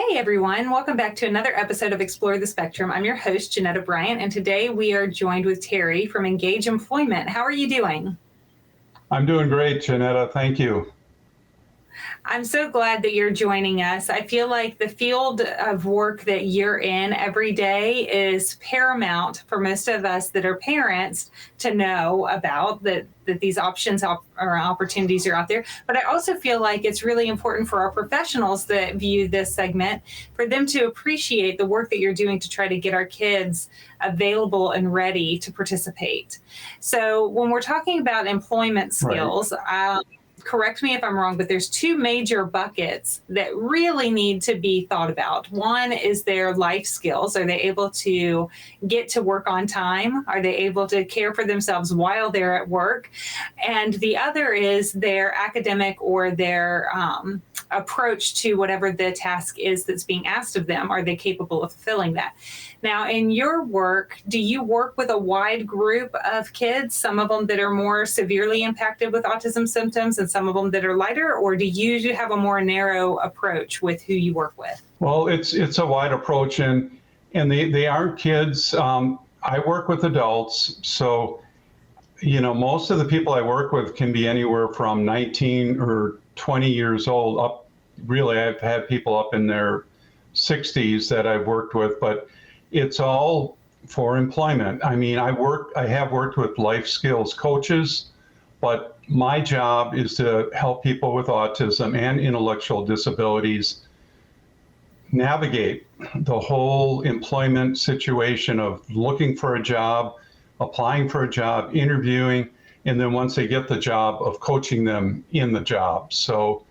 Hey everyone, welcome back to another episode of Explore the Spectrum. I'm your host, Janetta Bryant, and today we are joined with Terry from Engage Employment. How are you doing? I'm doing great, Janetta. Thank you. I'm so glad that you're joining us. I feel like the field of work that you're in every day is paramount for most of us that are parents to know about that these options or opportunities are out there. But I also feel like it's really important for our professionals that view this segment for them to appreciate the work that you're doing to try to get our kids available and ready to participate. So when we're talking about employment skills, correct me if I'm wrong, but there's two major buckets that really need to be thought about. One is their life skills. Are they able to get to work on time? Are they able to care for themselves while they're at work? And the other is their academic or their approach to whatever the task is that's being asked of them. Are they capable of fulfilling that? Now, in your work, do you work with a wide group of kids, some of them that are more severely impacted with autism symptoms and some of them that are lighter, or do you have a more narrow approach with who you work with? Well, it's a wide approach, and they aren't kids. I work with adults, so most of the people I work with can be anywhere from 19 or 20 years old up. Really, I've had people up in their 60s that I've worked with, but it's all for employment. I mean, I have worked with life skills coaches, but my job is to help people with autism and intellectual disabilities navigate the whole employment situation of looking for a job, applying for a job, interviewing, and then once they get the job, of coaching them in the job. So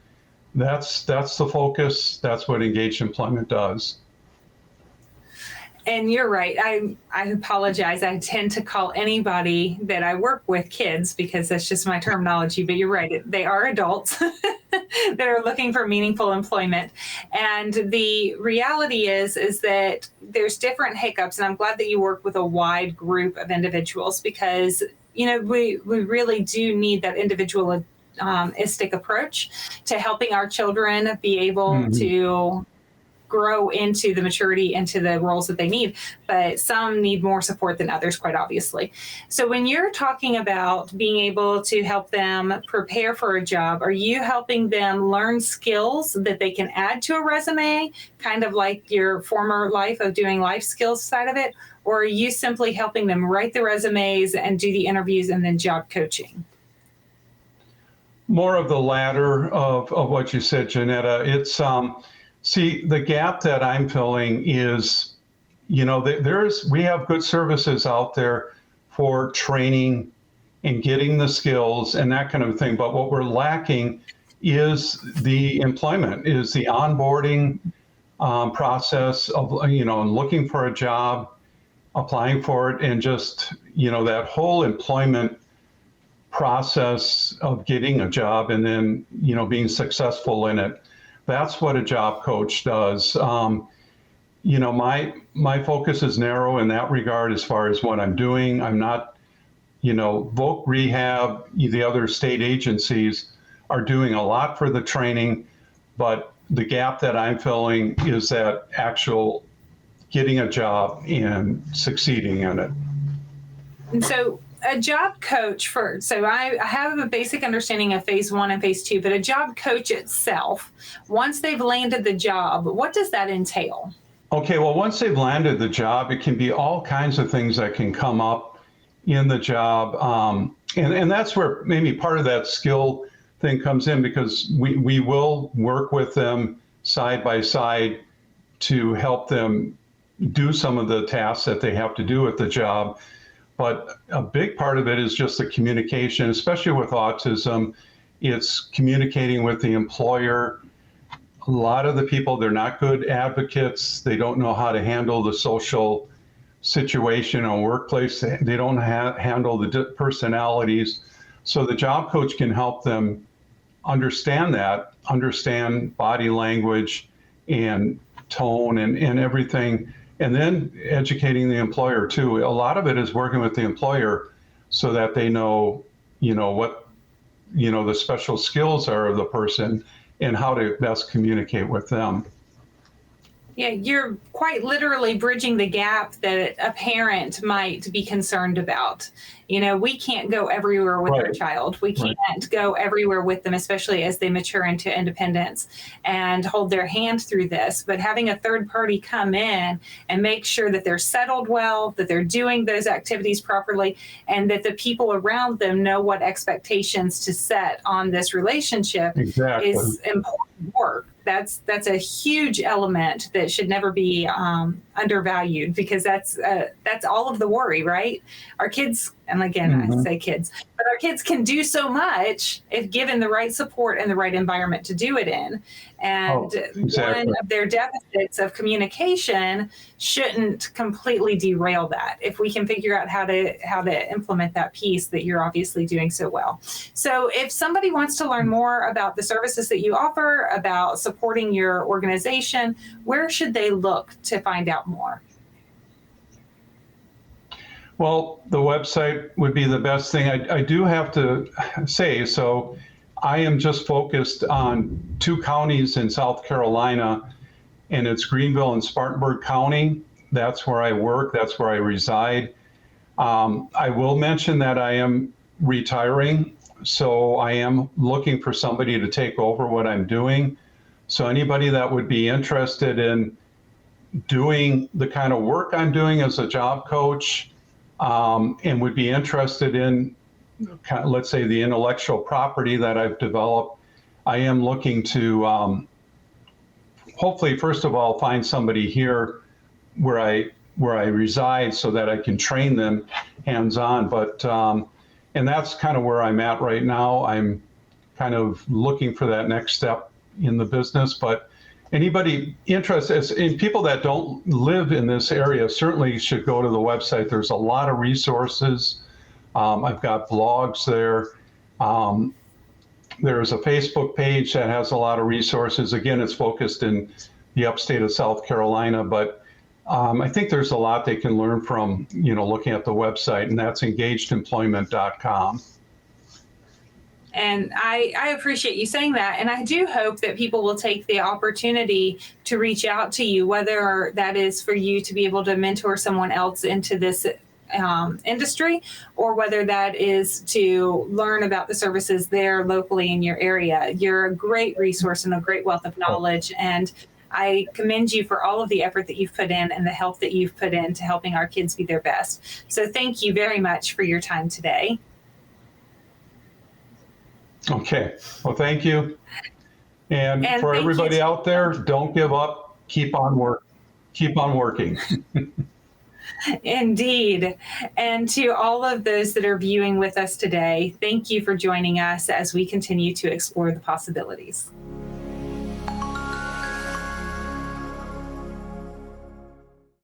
that's the focus. That's what Engaged Employment does. And you're right. I apologize. I tend to call anybody that I work with kids because that's just my terminology. But you're right. They are adults that are looking for meaningful employment. And the reality is that there's different hiccups. And I'm glad that you work with a wide group of individuals because, we really do need that individualistic approach to helping our children be able to grow into the maturity, into the roles that they need, but some need more support than others, quite obviously. So when you're talking about being able to help them prepare for a job, are you helping them learn skills that they can add to a resume, kind of like your former life of doing life skills side of it? Or are you simply helping them write the resumes and do the interviews and then job coaching? More of the latter of what you said, Janetta. It's see, the gap that I'm filling is, we have good services out there for training and getting the skills and that kind of thing. But what we're lacking is the employment, is the onboarding process of, looking for a job, applying for it, and just, that whole employment process of getting a job and then, being successful in it. That's what a job coach does. My focus is narrow in that regard as far as what I'm doing. I'm not, Voc Rehab, the other state agencies are doing a lot for the training, but the gap that I'm filling is that actual getting a job and succeeding in it. And so a job coach first. So I have a basic understanding of phase 1 and phase 2, but a job coach itself, once they've landed the job, what does that entail? Okay, well, once they've landed the job, it can be all kinds of things that can come up in the job. And that's where maybe part of that skill thing comes in, because we will work with them side by side to help them do some of the tasks that they have to do at the job. But a big part of it is just the communication, especially with autism. It's communicating with the employer. A lot of the people, they're not good advocates. They don't know how to handle the social situation or workplace. They don't handle the personalities. So the job coach can help them understand that, understand body language and tone and everything. And then educating the employer too. A lot of it is working with the employer so that they know, what, the special skills are of the person and how to best communicate with them. Yeah, you're quite literally bridging the gap that a parent might be concerned about. We can't go everywhere with our Right, child. We right. can't go everywhere with them, especially as they mature into independence and hold their hand through this. But having a third party come in and make sure that they're settled well, that they're doing those activities properly, and that the people around them know what expectations to set on this relationship Exactly. is important work. That's a huge element that should never be undervalued, because that's all of the worry, right? Our kids, and again I Hmm. say kids, but our kids can do so much if given the right support and the right environment to do it in. And Oh, one exactly. of their deficits of communication shouldn't completely derail that, if we can figure out how to implement that piece that you're obviously doing so well. So if somebody wants to learn more about the services that you offer, about supporting your organization, where should they look to find out more? Well, the website would be the best thing. I do have to say, so I am just focused on two counties in South Carolina, and it's Greenville and Spartanburg County. That's where I work, that's where I reside. I will mention that I am retiring, so I am looking for somebody to take over what I'm doing. So anybody that would be interested in doing the kind of work I'm doing as a job coach, and would be interested in, let's say, the intellectual property that I've developed, I am looking to hopefully, first of all, find somebody here where I reside so that I can train them hands-on. But and that's kind of where I'm at right now. I'm kind of looking for that next step in the business. But anybody interested in people that don't live in this area certainly should go to the website. There's a lot of resources. I've got blogs there. Um, there's a Facebook page that has a lot of resources. Again, it's focused in the upstate of South Carolina, but I think there's a lot they can learn from, looking at the website, and that's engagedemployment.com. And I appreciate you saying that. And I do hope that people will take the opportunity to reach out to you, whether that is for you to be able to mentor someone else into this industry, or whether that is to learn about the services there locally in your area. You're a great resource and a great wealth of knowledge. And I commend you for all of the effort that you've put in and the help that you've put into helping our kids be their best. So thank you very much for your time today. Okay. Well, thank you. And And for thank you everybody out there, don't give up. Keep on working. Indeed. And to all of those that are viewing with us today, thank you for joining us as we continue to explore the possibilities.